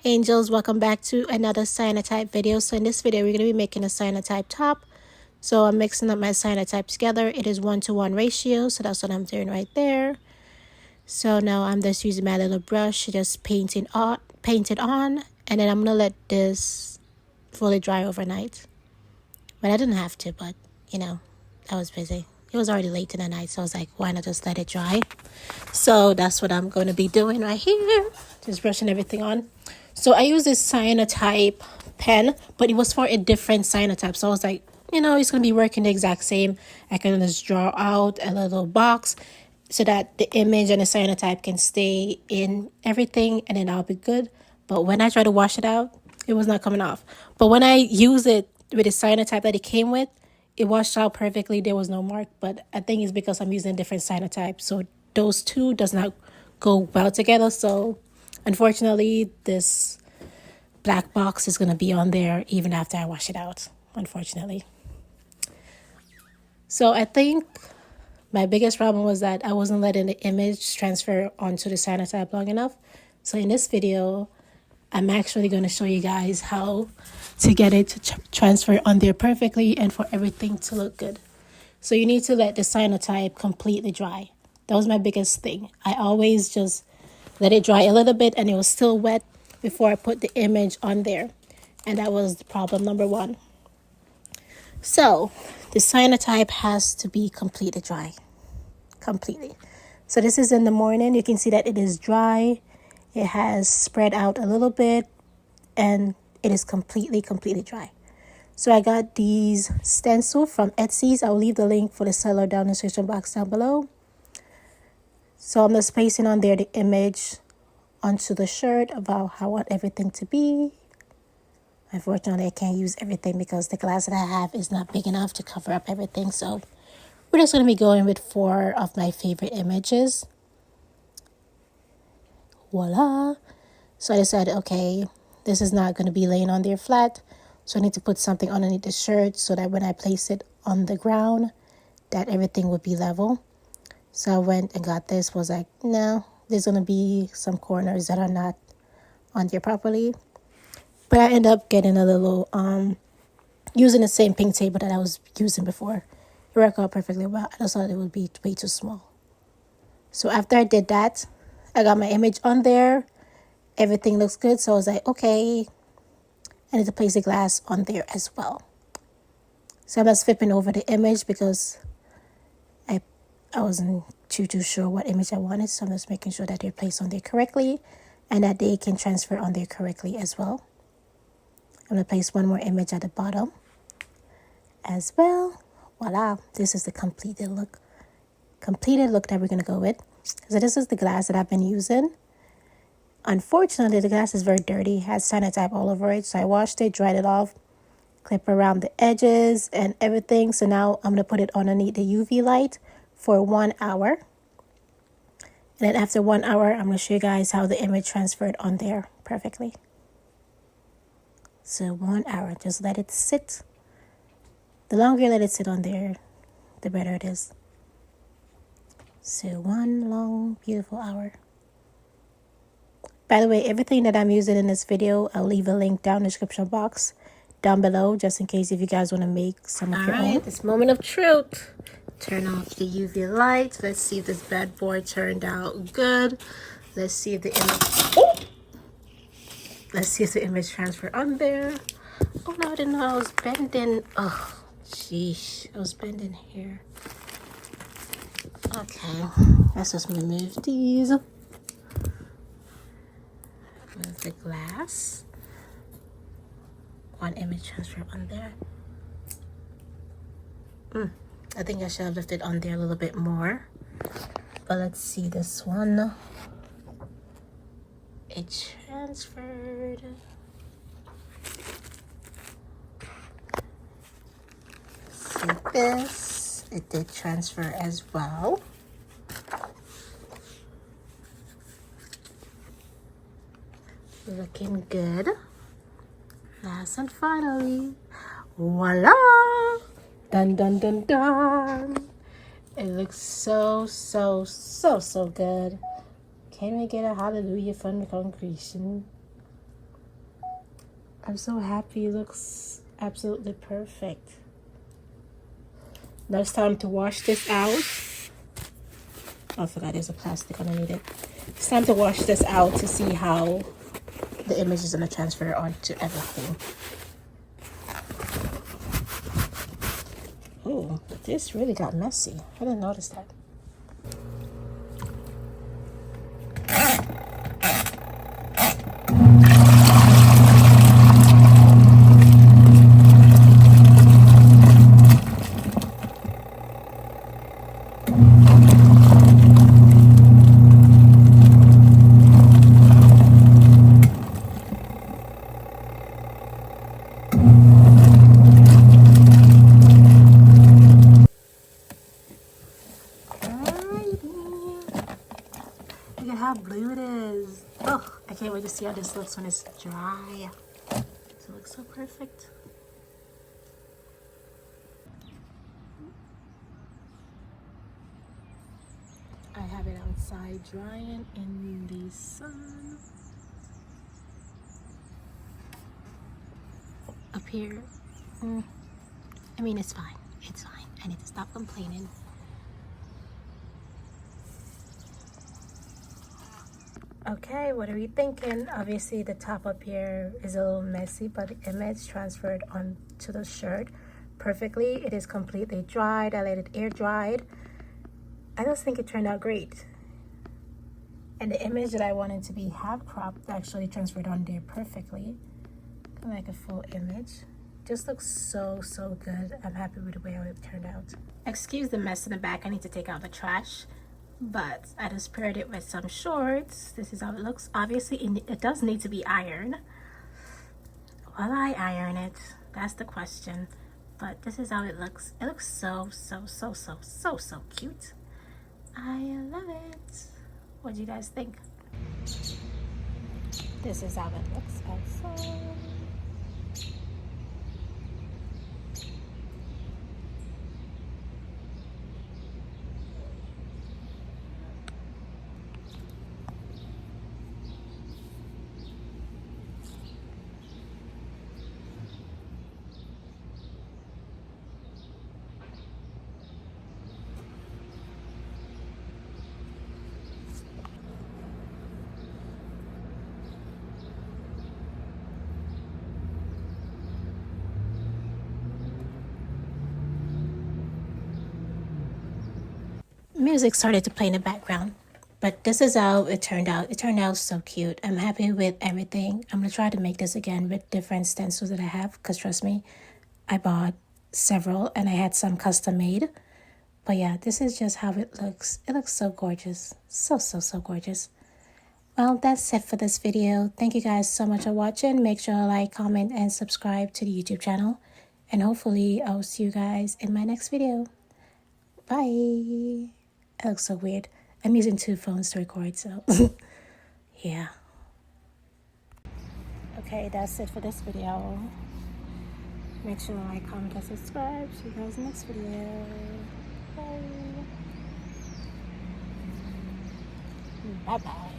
angels, welcome back to another Cyanotype video. So in this video we're going to be making a Cyanotype top. So I'm mixing up my Cyanotype together. It is 1-to-1 ratio, so that's what I'm doing right there. So now I'm just using my little brush to just paint it on, and then I'm going to let this fully dry overnight. But I didn't have to, but you know, I was busy. It was already late in the night, so I was like, why not just let it dry? So that's what I'm going to be doing right here. Just brushing everything on. So I use this Cyanotype pen, but it was for a different Cyanotype. So I was like, you know, it's going to be working the exact same. I can just draw out a little box so that the image and the Cyanotype can stay in everything, and then I'll be good. But when I try to wash it out, it was not coming off. But when I use it with the Cyanotype that it came with, it washed out perfectly. There was no mark, but I think it's because I'm using different Cyanotype. So those two does not go well together. So unfortunately, this black box is going to be on there even after I wash it out, unfortunately. So I think my biggest problem was that I wasn't letting the image transfer onto the Cyanotype long enough. So in this video, I'm actually going to show you guys how to get it to transfer on there perfectly and for everything to look good. So you need to let the Cyanotype completely dry. That was my biggest thing. I always just let it dry a little bit and it was still wet before I put the image on there. And that was the problem number one. So the Cyanotype has to be completely dry. Completely. So this is in the morning. You can see that it is dry. It has spread out a little bit and it is completely dry. So I got these Stencil from Etsy. I'll leave the link for the seller down in the description box down below. So I'm just pasting on there the image onto the shirt about how I want everything to be. Unfortunately, I can't use everything because the glass that I have is not big enough to cover up everything. So we're just going to be going with 4 of my favorite images. Voila. So I decided, okay, this is not going to be laying on there flat. So I need to put something underneath the shirt so that when I place it on the ground, that everything would be level. So I went and got this. Was like, no, there's going to be some corners that are not on there properly. But I ended up getting a little, using the same pink table that I was using before. It worked out perfectly well. I just thought it would be way too small. So after I did that, I got my image on there. Everything looks good. So I was like, okay, I need to place the glass on there as well. So I'm just flipping over the image because I wasn't too sure what image I wanted. So I'm just making sure that they're placed on there correctly and that they can transfer on there correctly as well. I'm going to place one more image at the bottom as well. Voila. This is the completed look that we're going to go with. So this is the glass that I've been using. Unfortunately, the glass is very dirty. It has Cyanotype all over it. So I washed it, dried it off, clip around the edges and everything. So now I'm going to put it underneath the UV light for 1 hour. And then after 1 hour, I'm going to show you guys how the image transferred on there perfectly. So 1 hour, just let it sit. The longer you let it sit on there, the better it is. So 1 long, beautiful hour. By the way, everything that I'm using in this video, I'll leave a link down in the description box down below, just in case if you guys want to make some of your own. This moment of truth. Turn off the UV light. Let's see if this bad boy turned out good. Let's see if the image... Oh! Let's see if the image transfer on there. Oh no, I didn't know I was bending. Oh, sheesh. I was bending here. Okay. Let's just move these. Move the glass. One image transfer on there. I think I should have lifted on there a little bit more. But let's see this one. It transferred. See this. It did transfer as well. Looking good. Last and finally, voila! Dun dun dun dun! It looks so good. Can we get a hallelujah from the congregation? I'm so happy. It looks absolutely perfect. Now it's time to wash this out. Oh, I forgot there's a plastic underneath it. It's time to wash this out to see how the image is going to transfer onto everything. Oh, this really got messy. I didn't notice that. Look at how blue it is. Oh, I can't wait to see how this looks when it's dry. Does it look so perfect? I have it outside drying in the sun. Up here, I mean, it's fine. It's fine. I need to stop complaining. Okay, what are we thinking? Obviously, the top up here is a little messy, but the image transferred onto the shirt perfectly. It is completely dried. I let it air dried. I just think it turned out great. And the image that I wanted to be half cropped actually transferred on there perfectly. Kind of like a full image. Just looks so good. I'm happy with the way it turned out. Excuse the mess in the back. I need to take out the trash. But I just paired it with some shorts. This is how it looks. Obviously, it does need to be ironed. Will I iron it? That's the question. But this is how it looks. It looks so cute. I love it. What do you guys think? This is how it looks outside. Music started to play in the background, but this is how it turned out. It turned out so cute. I'm happy with everything. I'm gonna try to make this again with different stencils that I have, because trust me, I bought several and I had some custom made. But yeah, this is just how it looks. It looks so gorgeous. So gorgeous. Well, that's it for this video. Thank you guys so much for watching. Make sure to like, comment, and subscribe to the YouTube channel. And hopefully I'll see you guys in my next video. Bye. It looks so weird. I'm using 2 phones to record, so yeah. Okay, that's it for this video. Make sure to like, comment, and subscribe. See you guys in the next video. Bye. Bye-bye.